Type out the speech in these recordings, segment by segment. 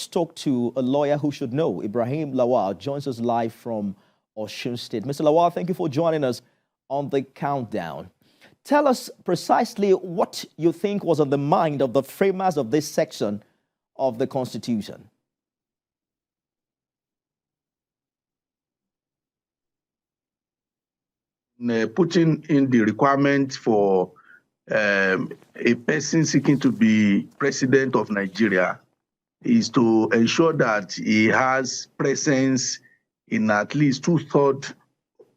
let's talk to a lawyer who should know. Ibrahim Lawal joins us live from Osun State. Mr. Lawal, thank you for joining us on the countdown. Tell us precisely what you think was on the mind of the framers of this section of the Constitution. Putting in the requirement for a person seeking to be president of Nigeria is to ensure that he has presence in at least 2/3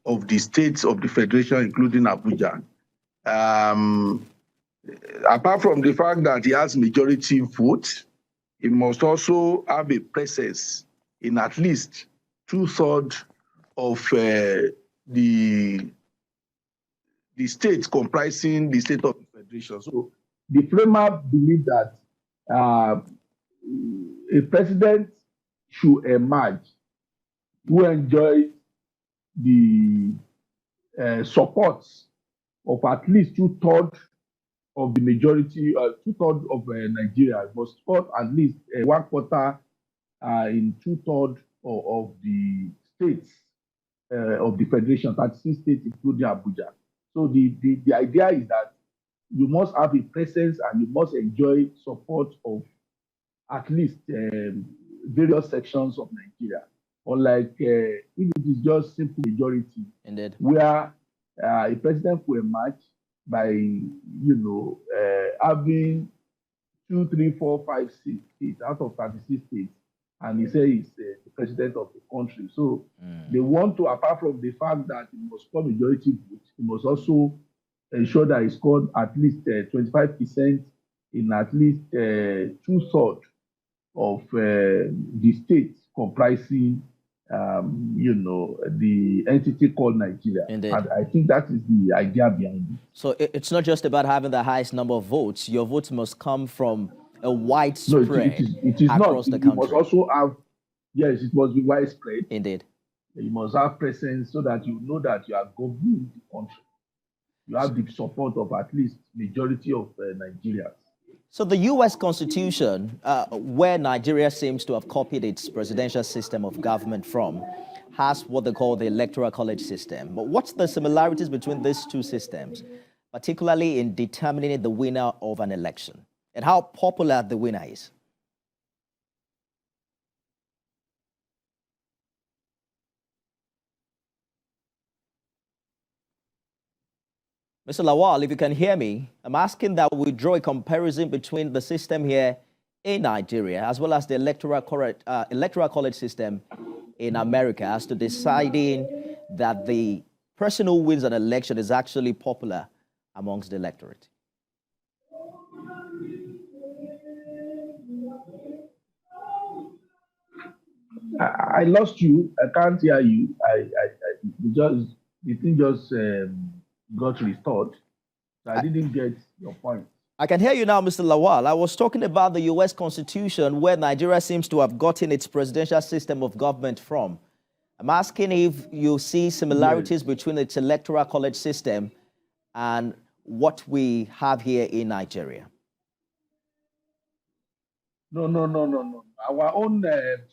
of the states of the federation, including Abuja. Apart from the fact that he has majority vote, he must also have a presence in at least 2/3 of the states comprising the state of the federation. So the framer believe that a president should emerge who enjoys the support of at least 2/3 of the majority, 2/3 of Nigeria. Must support at least 1/4 in 2/3 of the states of the federation, 36 states, including Abuja. So the idea is that you must have a presence and you must enjoy support of at least various sections of Nigeria. Unlike if it is just simple majority, indeed, where a president will emerge by having 2, 3, 4, 5, 6 states out of 36 states, and he says he's the president of the country. So they want to, apart from the fact that he must score majority votes, he must also ensure that he scored at least 25% in at least 2/3 of the states comprising, the entity called Nigeria. Indeed. And I think that is the idea behind it. So it's not just about having the highest number of votes. Your votes must come from a widespread it is across not. the country. You must also have, yes, it must be widespread. Indeed. You must have presence so that you know that you are governing the country. You have the support of at least majority of Nigerians. So the U.S. Constitution, where Nigeria seems to have copied its presidential system of government from, has what they call the electoral college system. But what's the similarities between these two systems, particularly in determining the winner of an election, and how popular the winner is? Mr. Lawal, if you can hear me, I'm asking that we draw a comparison between the system here in Nigeria as well as the electoral college system in America as to deciding that the person who wins an election is actually popular amongst the electorate. I lost you. I can't hear you. The thing just got restored. So I didn't get your point. I can hear you now, Mr. Lawal. I was talking about the U.S. Constitution, where Nigeria seems to have gotten its presidential system of government from. I'm asking if you see similarities between its electoral college system and what we have here in Nigeria. No. Our own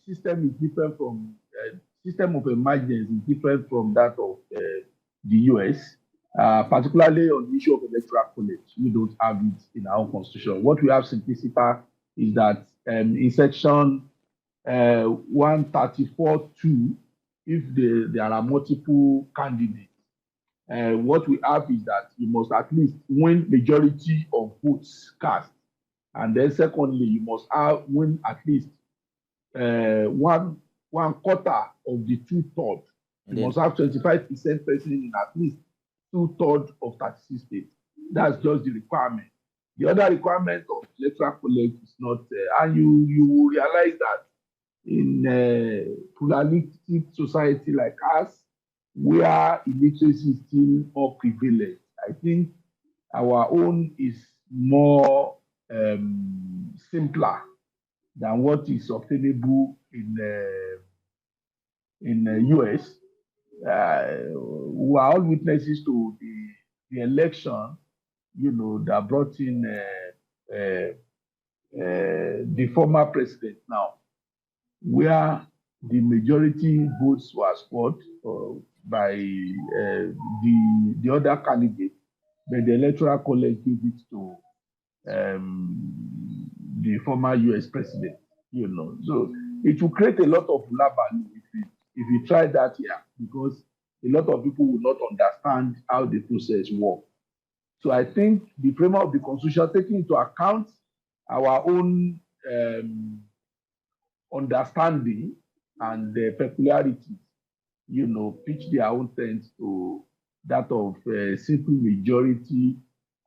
system is different from system of emergence is different from that of the U.S. Particularly on the issue of electoral college. We don't have it in our own constitution. What we have simplicity is that in section 134(2), if there are multiple candidates, what we have is that you must at least win majority of votes cast. And then secondly, you must win at least 1/4 of the 2/3. You must have 25% person in at least 2/3 of 36 states. That's just the requirement. The other requirement of electoral college is not, and you will realize that in a pluralistic society like us, where illiteracy is still more prevalent, I think our own is more simpler than what is obtainable in the US. We are all witnesses to the election, that brought in the former president now. where the majority votes were scored by the other candidate, but the Electoral College gave it to the former US president, So it will create a lot of labour if you try that here, because a lot of people will not understand how the process works. So I think the framework of the Constitution, taking into account our own understanding and the peculiarities, pitch their own tent to that of simple majority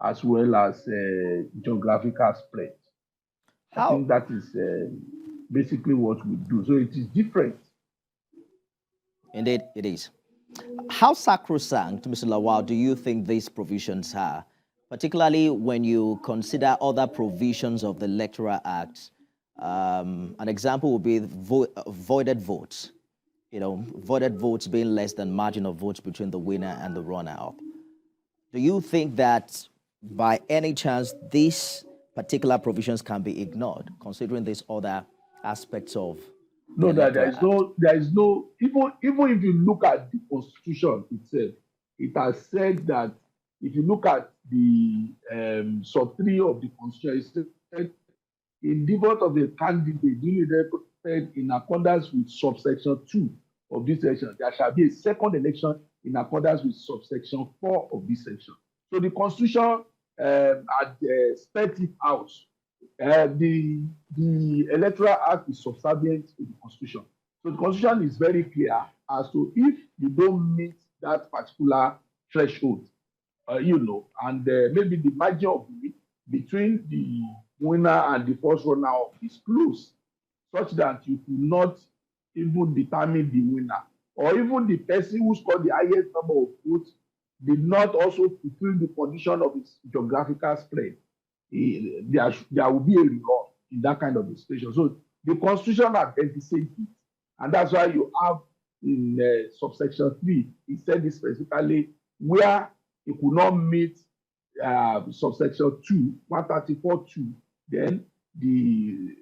as well as geographical spread. I think that is basically what we do. So it is different. Indeed, it is. How sacrosanct, Mr. Lawal, do you think these provisions are, particularly when you consider other provisions of the Electoral Act? An example would be voided votes. Voided votes being less than margin of votes between the winner and the runner-up. Do you think that by any chance these particular provisions can be ignored, considering these other aspects of no, that there is no, even if you look at the Constitution itself, it has said that if you look at the sub 3 of the Constitution, it said in default of a candidate duly elected in accordance with subsection 2 of this section, there shall be a second election in accordance with subsection 4 of this section. So the Constitution had spelled it out. The Electoral Act is subservient to the Constitution. So the Constitution is very clear as to if you don't meet that particular threshold, and maybe the margin of between the winner and the first runner-up is close, such that you could not even determine the winner, or even the person who scored the highest number of votes did not also fulfill the condition of its geographical spread. There will be a recall in that kind of a situation. So the Constitution anticipates it, and that's why you have in subsection 3, it said this specifically, where it could not meet subsection 2, 134.2, then the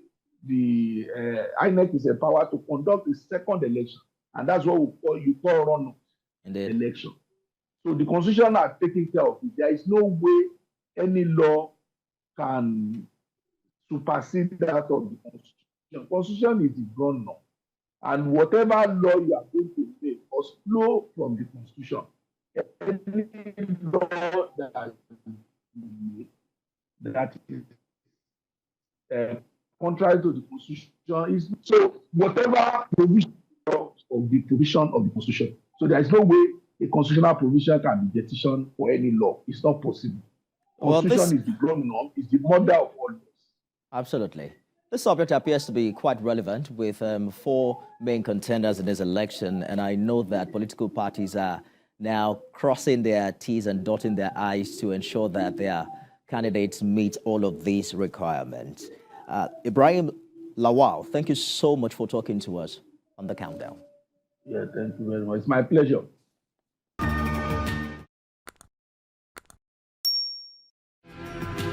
INEC is empowered to conduct a second election, and that's what you call run-off election. So the Constitution has taken care of it. There is no way any law can supersede that of the Constitution. The Constitution is the ground law, and whatever law you are going to make must flow from the Constitution. Any law that is contrary to the Constitution is so whatever provision of the provision of the Constitution. So there is no way a constitutional provision can be petitioned for any law. It's not possible. Constitution is the ground norm, is the mother of all laws. Absolutely. This subject appears to be quite relevant with 4 main contenders in this election, and I know that political parties are now crossing their T's and dotting their I's to ensure that their candidates meet all of these requirements. Ibrahim, Lawal, thank you so much for talking to us on The Countdown. Yeah, thank you very much. It's my pleasure.